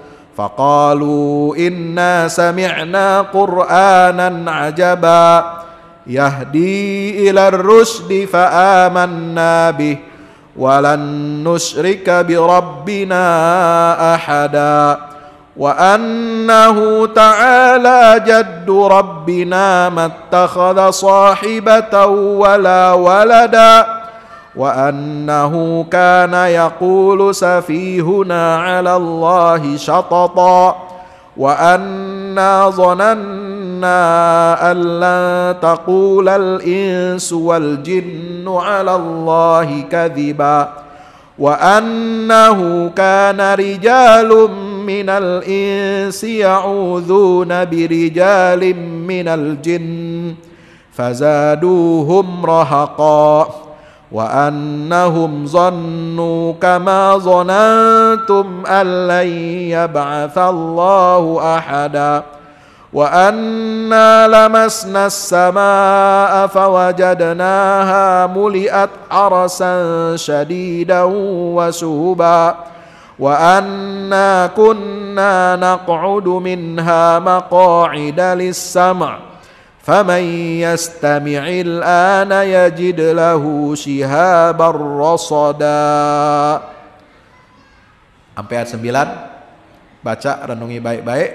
inna sami'na qur'anan ajaba yahdi ilar rusdi fa amanna bih walan nusyrika bi rabbina ahada. وأنه تعالى جد ربنا ما اتخذ صاحبة ولا ولدا وأنه كان يقول سفيهنا على الله شططا وأنا ظننا أن لن تقول الإنس والجن على الله كذبا وأنه كان رجال من الإنس يعوذون برجال من الجن فزادوهم رهقا وأنهم ظنوا كما ظننتم أن لن يبعث الله أحدا وأنا لمسنا السماء فوجدناها ملئت حرسا شديدا وشهبا وأنا كنا نقعد منها مقاعد للسمع فمن يستمع الآن يجد له شهابا رصدا. Sampai ayat 9 baca, renungi baik-baik.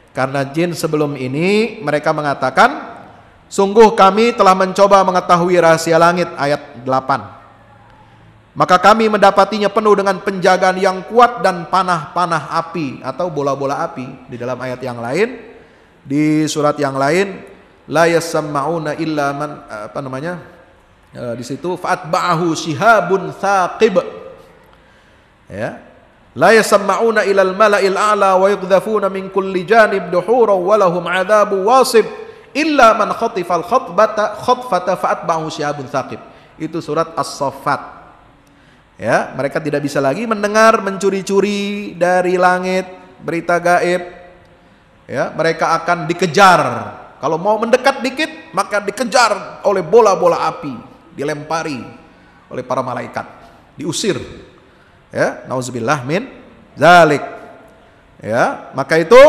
Karena jin sebelum ini mereka mengatakan, sungguh kami telah mencoba mengetahui rahasia langit, ayat 8. Maka kami mendapatinya penuh dengan penjagaan yang kuat dan panah-panah api atau bola-bola api. Di dalam ayat yang lain, di surat yang lain, la yasammauna illa man di situ fa'atba'ahu shihabun thaqib. Ya. La yasammauna ilal mala'il a'la wa yuqdhafuna min kulli janib duhura wa lahum 'adzabu wasib illa man khatifal khatfata fa'atba'ahu shihabun thaqib. Itu surat As-Saffat. Ya, mereka tidak bisa lagi mendengar mencuri-curi dari langit berita gaib. Ya, mereka akan dikejar. Kalau mau mendekat dikit, maka dikejar oleh bola-bola api, dilempari oleh para malaikat, diusir. Ya, nauzubillah min zalik. Ya, maka itu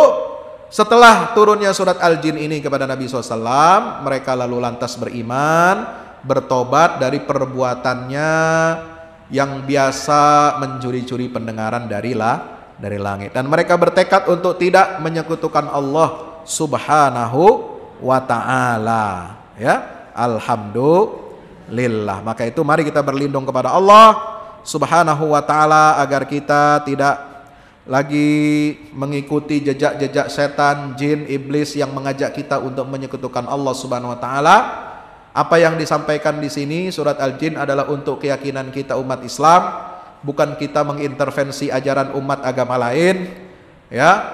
setelah turunnya surat Al-Jin ini kepada Nabi SAW, mereka lalu lantas beriman, bertobat dari perbuatannya yang biasa mencuri-curi pendengaran dari langit, dan mereka bertekad untuk tidak menyekutukan Allah Subhanahu wa ta'ala. Ya, alhamdulillah. Maka itu mari kita berlindung kepada Allah Subhanahu wa ta'ala agar kita tidak lagi mengikuti jejak-jejak setan, jin, iblis yang mengajak kita untuk menyekutukan Allah Subhanahu wa ta'ala. Apa yang disampaikan di sini surat Al-Jin adalah untuk keyakinan kita umat Islam, bukan kita mengintervensi ajaran umat agama lain. Ya,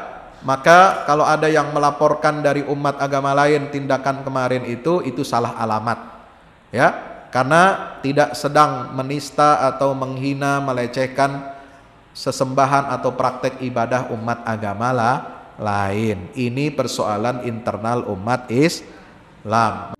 maka kalau ada yang melaporkan dari umat agama lain tindakan kemarin itu salah alamat. Ya, karena tidak sedang menista atau menghina, melecehkan sesembahan atau praktek ibadah umat agama lain. Ini persoalan internal umat Islam.